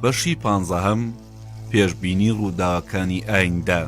بەشی 15 پێشبینی ڕووداوەکانی ئایندە.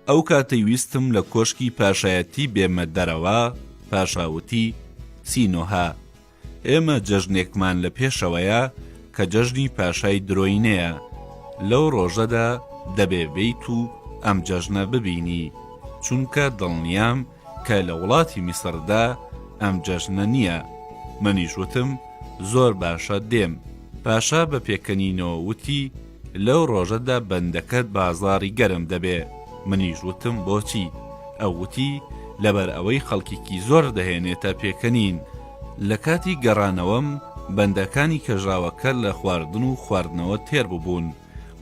ئەو کاتەی ویستم لە کۆشکی پاشایەتی بێمە دەرەوە، پاشاوتی سینۆها، ئێمە جەژنێکمان لە پێشەوەیە کە جەژنی پاشای درۆینەیە. لەو ڕۆژەدا دەبێ بیت و ئەم جەژنە ببینی، چونکە دڵنیام کە لە وڵاتی میسردا ئەم جەژنە نییە. منیش وتم زۆر باشە دێم. پاشا بە پێکەنینەوە وتی لەو ڕۆژەدا بەندەکەت بازاڕی گەرم دەبێ. منیش وتم بۆچی؟ ئەو وتی لەبەر ئەوەی خەڵکیکی زۆر دەهێنێتە پێکەنین. لە کاتی گەڕانەوەم بەندەکانی کەژاوەکە لە خواردن و خواردنەوە تێر ببوون.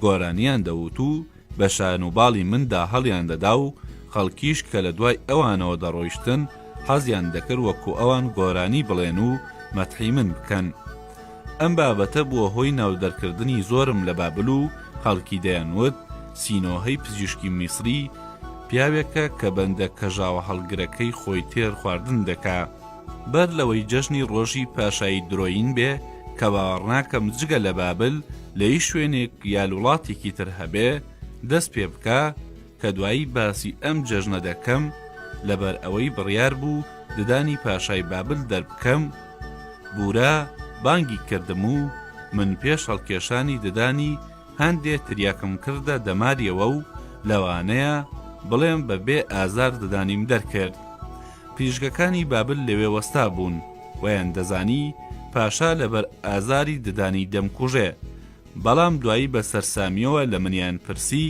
گۆرانیان دەوت و بە شان و باڵی مندا هەڵیان دەدا و خەڵکیش کە لە دوای ئەوانەوە دەڕۆیشتن حەزیان دەکرد وەکو ئەوان گۆرانی بڵێن و مەتحی من بکەن. ئەم بابەتە بووە هۆی ناودەرکردنی زۆرم لە بابل و خەڵکی دەیانوت سینۆهەی پزیشکی میسری پیاوێکە کە بەندە کەژاوە هەڵگرەکەی خۆی تێر خواردن دەکا. بەر لەوەی جەژنی ڕۆژی پاشایی درۆین بێ کە باوەڕناکەم جگە لە بابل لە هیچ شوێنێک یا وڵاتێکی تر هەبێ دەست پێ بکە کە دوایی باسی ئەم جەژنە دەکەم لەبەر ئەوەی بڕیار بوو ددانی پاشای بابل دەربکەم. بورا بانگی کردم و من پێش هەڵکێشانی ددانی هەندێک تریاکم کردە دەماریەوە و لەوانەیە بڵێم بەبێ ئازار ددانیم دەرکرد. پیشگەکانی بابل لەوێ وەستا بوون، ویان دەزانی پاشا لەبەر ئازاری ددانی دەمکوژێ. بەڵام دوایی بە سەرسامیەوە لە منیان پرسی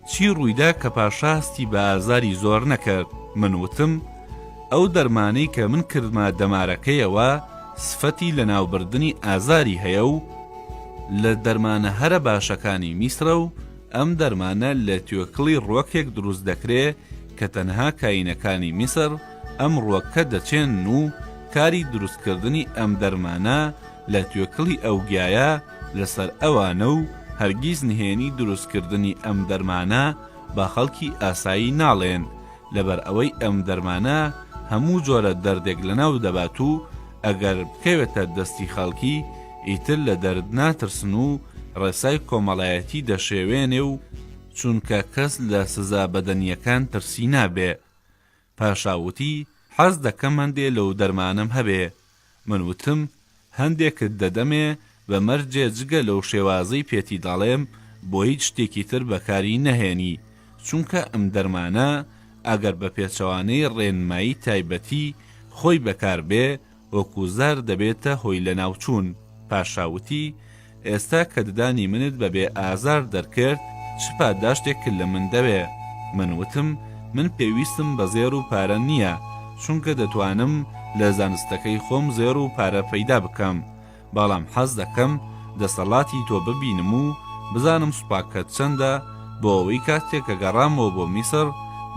چی ڕوویدا کە پاشا هەستی بە ئازاری زۆر نەکرد. من وتم ئەو دەرمانەی کە من کردمە دەمارەکەیەوە سفەتی لە ناوبردنی ئازاری هەیە و لە دەرمانە هەرە باشەکانی میسرە و ئەم دەرمانە لە توێکڵی ڕووەکێک دروست دەکرێ کە تەنها کاینەکانی میسر ئەم ڕووەکە دەچێن و کاری دروستکردنی ئەم دەرمانە لە توێکڵی ئەو گیایە لەسەر ئەوانە و هەرگیز نهێنی دروستکردنی ئەم دەرمانە با خەڵکی ئاسایی ناڵێن، لەبەر ئەوەی ئەم دەرمانە هەموو جۆرە دەردێک لەناو دەبات و ئەگەر بکەوێتە دەستی خەڵکی ئیتر لە دەرد ناترسن و ڕێسای کۆمەڵایەتی دەشێوێنێ و چونکە کەس لە سزا بەدەنیەکان ترسی نابێ. پاشاوتی حەز دەکەم هەندێ لەو دەرمانم هەبێ. من وتم هەندێکت دەدەمێ بە مەرجێ جگە لەو شێوازەی پێتی دەڵێم بۆ هیچ شتێکی تر بەکاری نەهێنی، چونکە ئەم دەرمانە ئەگەر بە پێچەوانەی ڕێنمایی تایبەتی خۆی بەکار بێ وەکو زار دەبێتە هۆی لە ناوچوون. پاشاوتی ئێستا کە ددانی منت بەبێ ئازار دەرکرد چ پاداشتێک لە من دەوێ؟ من وتم من پێویستم بە زێر و پارە نییە، چونکە دەتوانم لە زانستەکەی خۆم زێر و پارە پەیدا بکەم، بەڵام حەز دەکەم دەسەڵاتی تۆ ببینم و بزانم سوپاکەت چەندە بۆ ئەوەی کاتێک کە گەڕامەوە بۆ میسر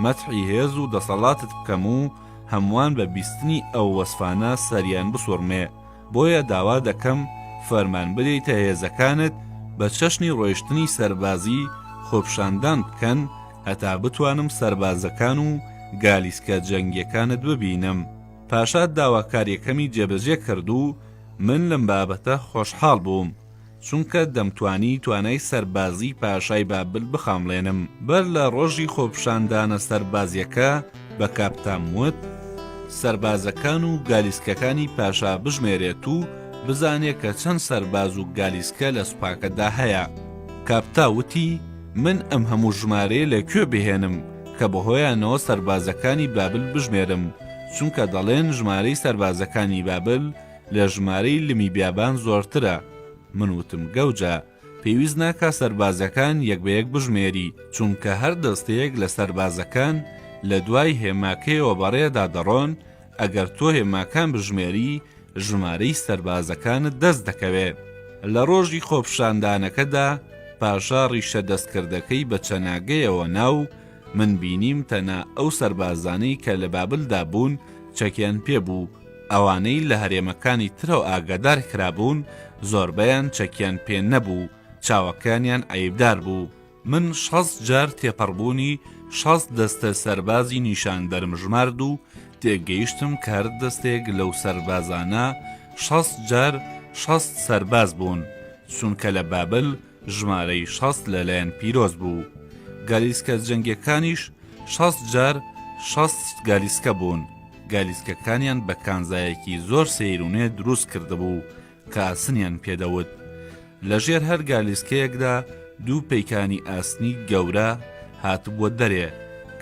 مەتحی هێز و دەسەڵاتت بکەم و هەمووان بە بیستنی ئەو وەسفانە سەریان بسوڕمێ. بۆیە داوا دەکەم فەرمان بدەیتە هێزەکانت بە چەشنی ڕۆیشتنی سەربازی خۆپشاندان بکەن هەتا بتوانم سەربازەکان و گالیسکە جەنگیەکانت ببینم. پاشا داواکاریەکەمی جێبەجێ کرد و من لەم بابەتە خۆشحاڵ بووم، چونکە دەمتوانی توانای سەربازی پاشای بابل بخامڵێنم. بەر لە ڕۆژی خۆپشاندانە سەربازیەکە بە کاپتان وت سەربازەکان و گالیسکەکانی پاشا بژمێرێت و بزانێت کە چەند سەرباز و گالیسکە لە سوپاکەدا هەیە. کاپتا وتی من ئەم هەموو ژمارەیە لەکوێ بهێنم کە بەهۆیانەوە سەربازەکانی بابل بژمێرم، چونکە دەڵێن ژمارەی سەربازەکانی بابل لە ژمارەی لمی بیابان زۆرترە. من وتم گەوجە پێویست ناکا سەربازەکان یەک بە یەک بژمێری، چونکە هەر دەستەیەک لە سەربازەکان لە دوای هێماکەیەوە بەڕێدا دەڕۆن. ئەگەر تۆ هێماکان بژمێری ژمارەی سەربازەکانت دەست دەکەوێت. لە ڕۆژی خۆپشاندانەکەدا پاشا ڕیشە دەستکردەکەی بە چەناگەیەوە ناو من بینیم تەنها ئەو سەربازانەی کە لە بابلدا بوون چەکیان پێبوو. ئەوانەی لە هەرێمەکانی ترەوە ئاگادار کرابوون زۆربەیان چەکیان پێ نەبوو، چاوەکانیان عیبدار بوو. من 6 جار تێپەڕبوونی 6 دەستە سەربازی نیشان دەرمژمارد و تێگەیشتم کە هەر دەستێک لەو سەربازانە 6 جار 6 سەرباز بوون، چونکە لە بابل ژمارەی 6 لەلایەن پیرۆز بوو. گالیسکە جەنگیەکانیش 6 جار 6 گالیسکە بوون. گالیسکەکانیان بە کانزایەکی زۆر سەیرونێ دروست کردبوو کە ئاسنیان پێدەوت. لەژێر هەر گالیسکەیەکدا 2 پەیکانی ئاسنی گەورە هاتبووە دەرێ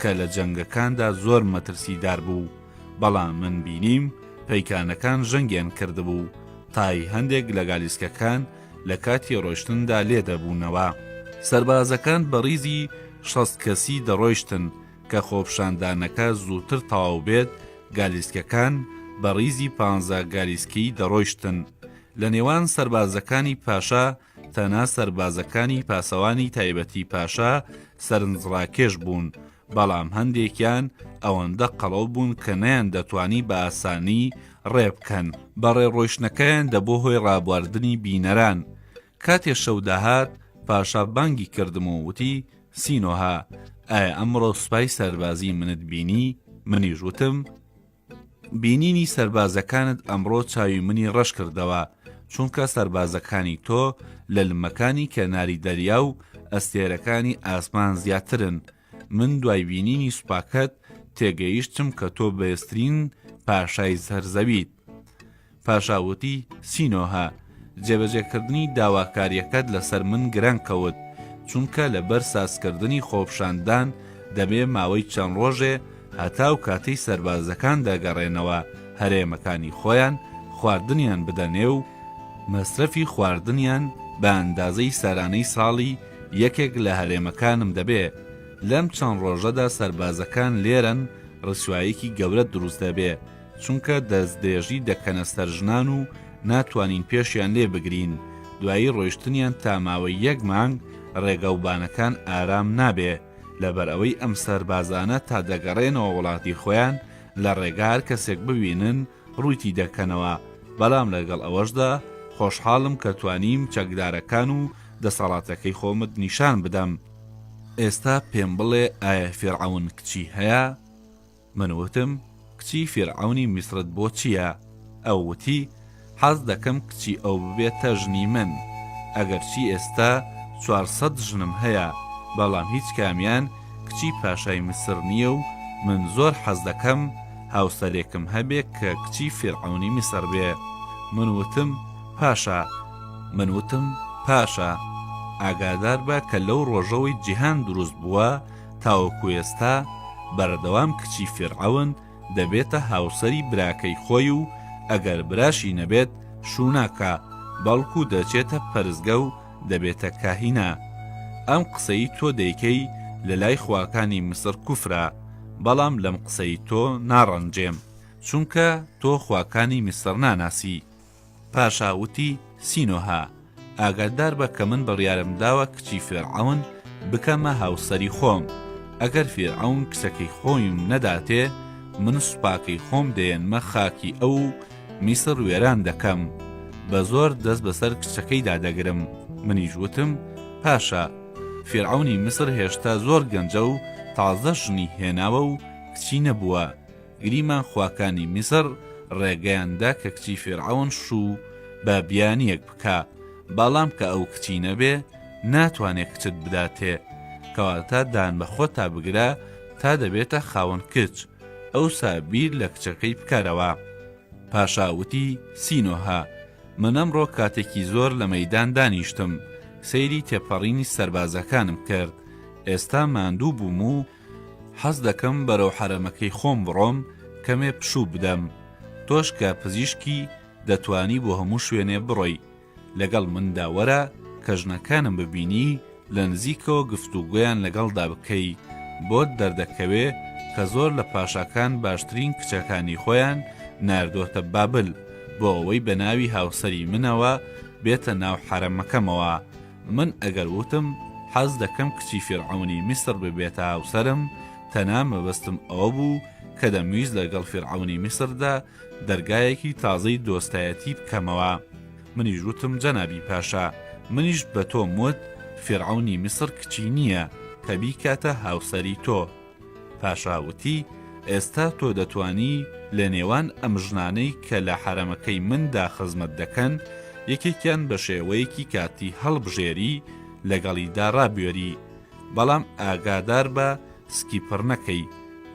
کە لە جەنگەکاندا زۆر مەترسیدار بوو. بەڵام من بینیم پەیکانەکان ژەنگیان کردبوو تای هەندێک لە گالیسکەکان لە کاتی ڕۆیشتندا لێدەبوونەوە. سەربازەکان بە ڕیزی 6 کەسی دەڕۆیشتن کە خۆپشاندانەکە زووتر تەواو بێت. گالیسکەکان بە ڕیزی 15 گالیسکی دەڕۆیشتن. لە نێوان سەربازەکانی پاشا تەنها سەربازەکانی پاسەوانی تایبەتی پاشا سەرنجڕاکێش بوون، بەڵام هەندێکیان ئەوەندە قەڵەو بوون کە نەیان دەتوانی بە ئاسانی ڕێبکەن. بەڕێڕۆیشتنەکەیان دەبۆ هۆی ڕابواردنی بینەران. کاتێ شەو داهات پاشا بانگی کردم و وتی سینۆها ئایا ئەمڕۆ سوپای سەربازی منت بینی؟ منیش وتم بینینی سەربازەکانت ئەمڕۆ چاوی منی ڕەش کردەوە، چونکە سەربازەکانی تۆ لە لمەکانی کەناری دەریا و ئەستێرەکانی ئاسمان زیاترن. من دوای بینینی سوپاکەت تێگەیشتم کە تۆ بەهێزترین پاشای سەرزەویت. پاشا وتی سینۆها جێبەجێکردنی داواکاریەکەت لەسەر من گران کەوت، چونکە لەبەر سازکردنی خۆپشاندان دەبێ ماوەی چەند ڕۆژێ هەتاو کاتەی سەربازەکان دەگەڕێنەوە هەرێمەکانی خۆیان خواردنیان بدەنێ و مەسرەفی خواردنیان بە ئەندازەی سەرانەی ساڵی یەکێک لە هەرێمەکانم دەبێ. لەم چەند ڕۆژەدا سەربازەکان لێرەن ڕسوایەکی گەورە دروست دەبێ، چونکە دەستدێژی دەکەنە سەرژنان و ناتوانین پێشیان لێ بگرین. دوایی ڕۆیشتنیان تا ماوەی 1 مانگ ڕێگەوبانەکان ئارام نابێ، لەبەر ئەوەی ئەم سەربازانە تا دەگەڕێنەوە وڵاتی خۆیان لە ڕێگار کەسێک ببینن ڕوویتی دەکەنەوە. بەڵام لەگەڵ ئەوەشدا خۆشحاڵم کە توانیم چەکدارەکان و دەسەڵاتەکەی خۆمت نیشان بدەم. ئێستا پێم بڵێ ئایا فیرعەون کچی هەیە؟ من وتم کچی فیرعەونی میسرت بۆ چییە؟ ئەو وتی حەز دەکەم کچی ئەو ببێتە ژنی من. ئەگەرچی ئێستا 400 ژنم هەیە، بەڵام هیچ کامیان کچی پاشای میسر نییە و من زۆر حەز دەکەم هاوسەرێکم هەبێ کە کچی فیرعەونی میسر بێ. من وتم پاشا ئاگادار بە کە لەو ڕۆژەوەی جیهان دروست بووە تاوەکو ئێستا بەردەوام کچی فیرعەون دەبێتە هاوسەری براکەی خۆی و ئەگەر براشی نەبێت شووناکە، بەڵکو دەچێتە پەرزگە و دەبێتە کاهینە. ئەم قسەی تۆ دەیکەی لە لای خواکانی مسر کوفرە، بەڵام لەم قسەی تۆ ناڕەنجێم، چونکە تۆ خواکانی میسر ناناسی. پاشا وتی سینۆها ئاگادار بە کە من بڕیارم داوە کچی فیرعەون بکەمە هاوسەری خۆم. ئەگەر فیرعەون کچەکەی خۆیم نەداتێ من سوپاکەی خۆم دێنمە خاکی ئەو میسر وێران دەکەم، بە زۆر دەست بەسەر کچەکەیدا دەگرم. منیش وتم پاشا فیرعەونی میسر هێشتا زۆر گەنجە و تازە ژنی هێناوە و کچی نەبووە. گریمان خواکانی میسر ڕێگەیاندا کە کچی فیرعەون شوو بە بیانیەک بکە، بەڵام کە ئەو کچی نەبێ ناتوانێت کچت بداتێ، کەواتە دان بە خۆ تا بگرە تا دەبێتە خاوەن کچ، ئەوسا بیر لە کچەکەی بکارەوە. پاشا وتی سینۆها، من ئەمڕۆ کاتێکی زۆر لە مەیدان دانیشتم، سەیری تێپەڕینی سەربازەکانم کرد، ئێستا ماندوو بووم و حەز دەکەم بەرەو حەرەمەکەی خۆم بڕۆم کەمێ پشوو بدەم. تۆش کە پزیشکی دەتوانی بۆ هەموو شوێنێ بڕۆی، لەگەڵ مندا وەرە کە ژنەکانم ببینی لە نزیکەوە گفتوگویان لەگەڵدا بکەی، بۆت دەردەکەوێ کە زۆر لە پاشاکان باشترین کچەکانی خۆیان ناردۆتە بابل بۆ ئەوەی بە ناوی هاوسەری منەوە بێتە ناو حەرەمەکەمەوە. من ئەگەر وتم حەز دەکەم کچی فیرعەونی میسر ببێتە هاوسەرم، تەنها مەبەستم ئەوە بوو کە دەمویست لەگەڵ فیرعەونی میسردا دەرگایەکی تازەی دۆستایەتی بکەمەوە. منیش وتم جەنابی پاشا، منیش بە تۆم وت فیرعەونی میسر کچی نییە کە بیکاتە هاوسەری تۆ. پاشا وتی ئێستا تۆ دەتوانی لە نێوان ئەم ژنانەی کە لە حەرەمەکەی مندا خزمەت دەکەن یەکێکیان بە شێوەیەکی کاتی هەڵبژێری لەگەڵیدا ڕابێری، بەڵام ئاگادار بە سکیپڕ نەکەی،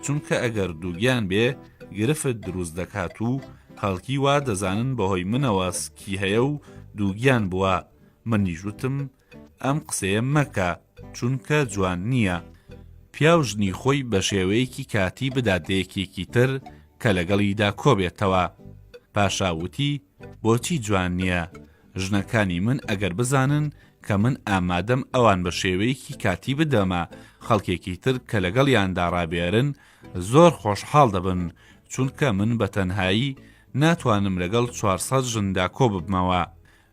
چونکە ئەگەر دووگیان بێ گرفت دروست دەکات و خەڵکی وا دەزانن بەهۆی منەوە سکی هەیە و دووگیان بووە. منیش وتم ئەم قسەیە مەکە چونکە جوان نییە، پیاو ژنی خۆی بە شێوەیەکی کاتی بدادەیەکێکی تر کە لەگەڵیدا کۆبێتەوە. پاشا وتی بۆچی جوان نییە؟ ژنەکانی من ئەگەر بزانن کە من ئامادەم ئەوان بە شێوەیەکی کاتی بدەمە خەڵکێکی تر کە لەگەڵیاندا ڕابێرن زۆر خۆشحاڵ دەبن، چونکە من بە تەنهایی ناتوانم لەگەڵ 400 ژندا کۆ ببمەوە.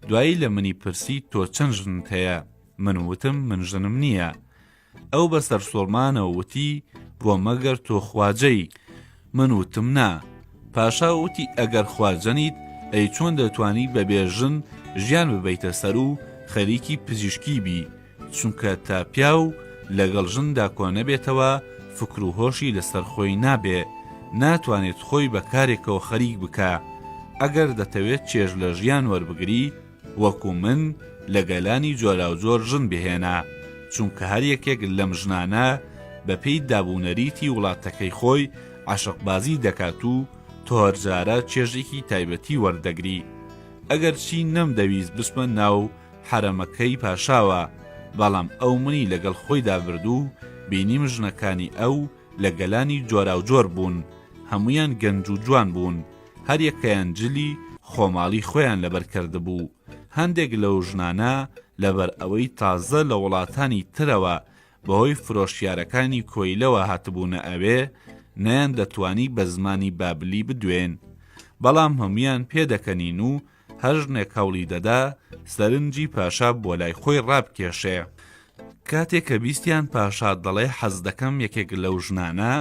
دوایی لە منی پرسی تۆ چەند ژنت هەیە؟ من وتم من ژنم نییە. ئەو بەسەر سۆڵمانەوە وتی بۆ مەگەر تۆ خواجەی. من وتم نا. پاشا وتی ئەگەر خواجەنیت ئەی چۆن دەتوانی بە بێژن ژیان ببەیتە سەر و خەریکی پزیشکی بی، چونکە تا پیاو لەگەڵ ژندا کۆ نەبێتەوە فکر و هۆشی لەسەر خۆی نابێ، ناتوانێت خۆی بە کارێکەوە خەریک بکە. ئەگەر دەتەوێت چێژ لە ژیان وەربگری وەکو من لە گەلانی جۆرا و جۆر ژن بهێنا، چونکە هەر یەکێک لەم ژنانە بەپێی دابوونەریتی وڵاتەکەی خۆی عاشقبازی دەکات و تۆ هەرجارە چێژێکی تایبەتی وەردەگری. ئەگەر چی نەمدەویست بچمە ناو حەرەمەکەی پاشاوە، بەڵام ئەو منی لەگەڵ خۆیدا بردوو بینیم ژنەکانی ئەو لە گەلانی جۆرا و جۆر بوون، هەمویان گەنج و جوان بوون، هەر یەکەیان جلی خۆماڵی خۆیان لەبەر کرده بوو. هەندێک لەو ژنانە لەبەر ئەوەی تازە لە وڵاتانی ترەوە بەهۆی فرۆشیارەکانی کۆیلەوە هاتبوونە ئەوێ نەیان دەتوانی بە زمانی بابلی بدوێن، بەڵام هەمویان پێدەکەنین و هەر ژنێک هەوڵی دەدا سەرنجی پاشا بۆ لای خۆی ڕابکێشێ. کاتێک کە بیستیان پاشا دەڵێ حەز دەکەم یەکێک لەو ژنانە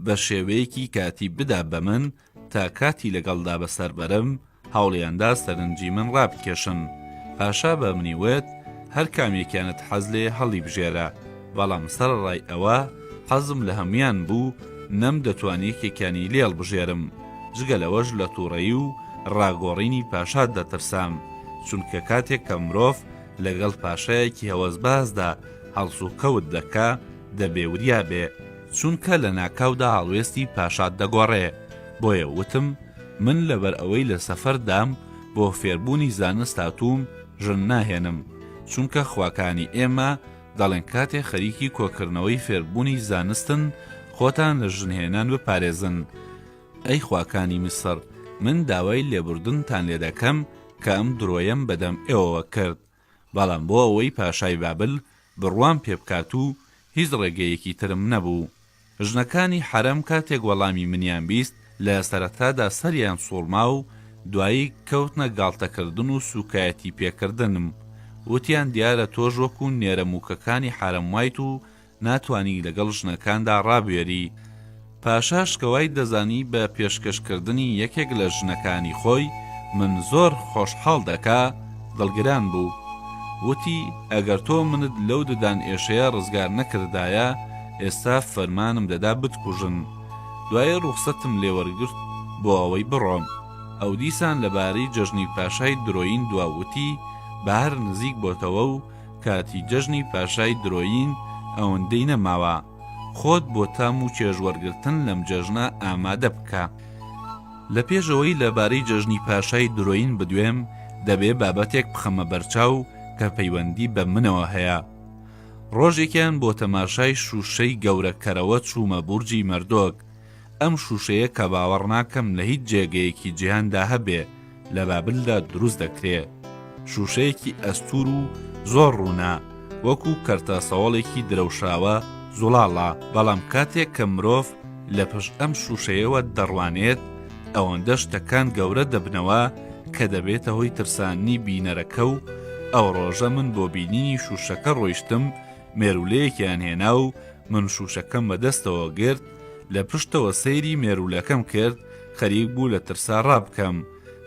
بە شێوەیەکی کاتی بدا بە من تا کاتی لەگەڵدا بەسەر بەرم، هەوڵیاندا سەرنجی من ڕابکێشن. پاشا بە منیوێت هەر کامێکیانت حەز لێ هەڵی بژێرە، بەڵام سەرڕای ئەوە حەزم لە هەمویان بوو نەم دەتوانی کێکانی لێڵ بژێرم، جگە لەوەش لە تووڕەیی و ڕاگۆڕینی پاشا دەترسام، چونکە کاتێک کە مرۆڤ لەگەڵ پاشایەکی هەوەزبازدا هەڵس و کەوت دەکا دەبێوریا بێ، چونکە لە ناکاودا هەڵوێستی پاشات دەگۆڕێ. بۆیە وتم من لەبەر ئەوەی لە سەفەردام بۆ فێربوونی زانست هاتووم ژن ناهێنم، چونکە خواکانی ئێمە دەڵێن کاتێ خەریکی کۆکردنەوەی فێربوونی زانستن خۆتان لە ژنهێنان بپارێزن. ئەی خواکانی میسر، من داوای لێبوردنتان لێ دەکەم کە ئەم درۆیەم بەدەم ئێوەوە کرد، بەڵام بۆ ئەوەی پاشای بابل بڕوان پێ بکات و هیچ ڕێگەیەکی ترم نەبوو. ژنەکانی حەرەم کاتێک وەڵامی منیان بیست لە سەرەتادا سەریان سوڵما و دوایی کەوتنە گاڵتەکردن و سوکایەتی پێکردنم. وتیان دیارە تۆش وەکو نێرە موکەکانی حەرەم وایت و ناتوانی لەگەڵ ژنەکاندا ڕابێری. پاشا شکەوای دەزانی بە پێشکەشکردنی یەکێک لە ژنەکانی خۆی من زۆر خۆشحاڵ دەکا دڵگران بوو. وتی ئەگەر تۆ منت لەو ددان ئێشەیە ڕزگار نەکردایە ئێستا فەرمانم دەدا بتکوژن. دوایە ڕوخسەتم لێوەرگرت بۆ ئەوەی بڕۆم. ئەو دیسان لەبارەی جەژنی پاشای درۆین دواوتی بەهار نزیک بۆتەوە و کاتی جەژنی پاشای درۆین ئەوەندەی نەماوە، خۆت بۆ تام و چێژوەرگرتن لەم جەژنە ئامادە بکە. لە پێشەوەی لەبارەی جەژنی پاشای درۆین بدوێم دەبێ بابەتێک بخەمە بەرچاو کە پەیوەندی بە منەوە هەیە. ڕۆژێکیان بۆ تەماشای شوشەی گەورەکەرەوە چوومە بورجی مەردۆک. ئەم شوشەیە کە باوەڕ ناکەم لە هیچ جێگەیەکی جیهاندا هەبێ لە بابلدا دروست دەکرێ. شوشەیەکی ئەستور و زۆر ڕوونا، وەکو کەرتە سەوەڵێکی درەوشاوە زوڵاڵە، بەڵام کاتێک کە مرۆڤ لە پشت ئەم شوشەیەوە دەڕوانێت ئەوەندە شتەکان گەورە دەبنەوە کە دەبێتە هۆی ترسانی بینەرەکە و ئەو ڕۆژە من بۆ بینینی شوشەکە ڕۆیشتم، مێرولەیەکیان هێنا و من شوشەکەم بەدەستەوە گرت، لە پشتەوە سەیری مێرولەکەم کرد، خەریک بوو لە ترسا ڕابکەم،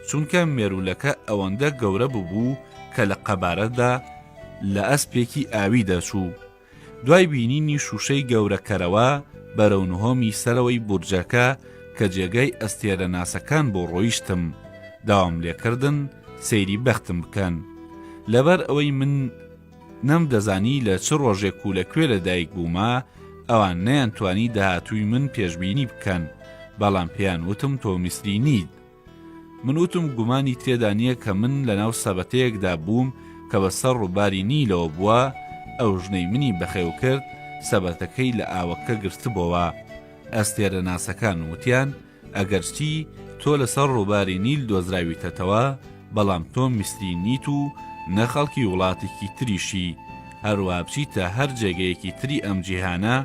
چونکە مێرولەکە ئەوەندە گەورە بوو کە لە قەبارەدا لە ئەسپێکی ئاوی دەچوو. دوای بینینی شوشەی گەورەکەرەوە بەرەو نهۆمی سەرەوەی بورجەکە کە جێگەی ئەستێرە ناسەکان بۆ ڕۆیشتم، داوام لێکردن سەیری بەختم بکەن. لەبەر ئەوەی من نەمدەزانی لە چ ڕۆژێک و لەکوێ لەدایک بوومە، ئەوان نەیانتوانی داهاتووی من پێشبینی بکەن، بەڵام پێیان وتم تۆ میسری نیت. من وتم گومانی تێدا نییە کە من لەناو سەبەتەیەکدا بووم کە بەسەر ڕووباری نیلەوە بووە، ئەو ژنەی منی بەخێو کرد سەبەتەکەی لە ئاوەکە گرتبەوە. ئەستێرە ناسەکان وتیان ئەگەرچی تۆ لەسەر ڕووباری نیل دۆزراویتەتەوە، بەڵام تۆ میسری نیت و نە خەڵکی وڵاتێکی تریشی، هەروە بچیتە هەر جێگەیەکی تری ئەم جیهانە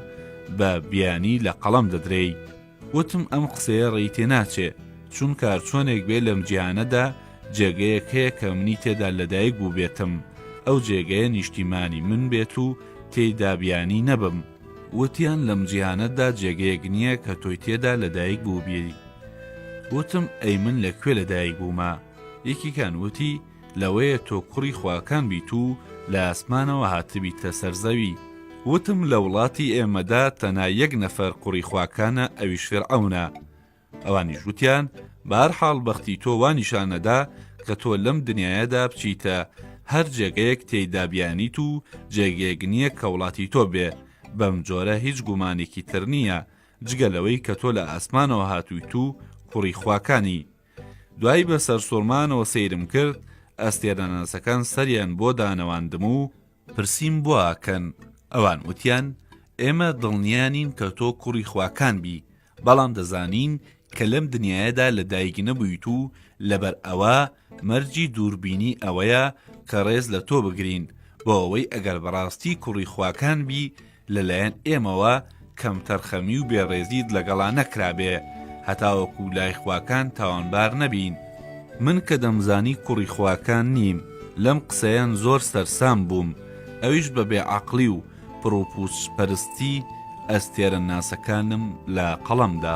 بە بیانی لە قەڵەم دەدرێی. وتم ئەم قسەیە ڕێی تێناچێ، چونکە چۆنێک بێ لەم جیهانەدا جێگەیەک هەیە کە منی تێدا لەدایک بوو بێتم، ئەو جێگەیە نیشتیمانی من بێت و تێیدا بیانی نەبم. وتیان لەم جیهانەدا جێگەیەک نییە کە تۆی تێدا لەدایک بوو بێری. وتم ئەی من لەکوێ لەدایک بوومە؟ یەکێکان وتی لەوەیە تۆ کوڕی خواکان بیت و لە ئاسمانەوە هاتبیتە سەرزەوی. وتم لە وڵاتی ئێمەدا تەنها یەک نەفەر کوڕی خواکانە، ئەویش فیرعەونە. ئەوانیش وتیان بەهەرحاڵ بەختی تۆ وانیشانەدا کە تۆ لەم دنیاەدا بچیتە هەر جێگەیەک تێیدا بیانیت و جێگەیەک نییە کە وڵاتی تۆ بێ، بەم جۆرە هیچ گومانێکی تر نییە جگەلەوەی کە تۆ لە ئاسمانەوە هاتوویت و کوڕی خواکانی. دوای بەسەر سوورمانەوە سەیرم کرد، ئەستێرەناسەکان سەریان بۆ دانەواندم و پرسیم بۆ ئاکەن. ئەوان وتیان ئێمە دڵنیانین کە تۆ کوڕی خواکان بی، بەڵام دەزانین کە لەم دنیاەدا لەدایک نەبوویت و لەبەر ئەوە مەرجی دووربینی ئەوەیە کە ڕێز لە تۆ بگرین بۆ ئەوەی ئەگەر بەڕاستی کوڕی خواکان بی لەلایەن ئێمەوە کەم تەرخەمی و بێڕێزیت لەگەڵا نەکرابێ، هەتاوەکو لای خواکان تاوانبار نەبین. من کە دەمزانی کوڕی خواکان نیم، لەم قسەیان زۆر سەرسام بووم، ئەویش بە بێعەقلی و پڕوپوچ پەرستی ئەستێرە ناسەکانم لە قەڵەمدا.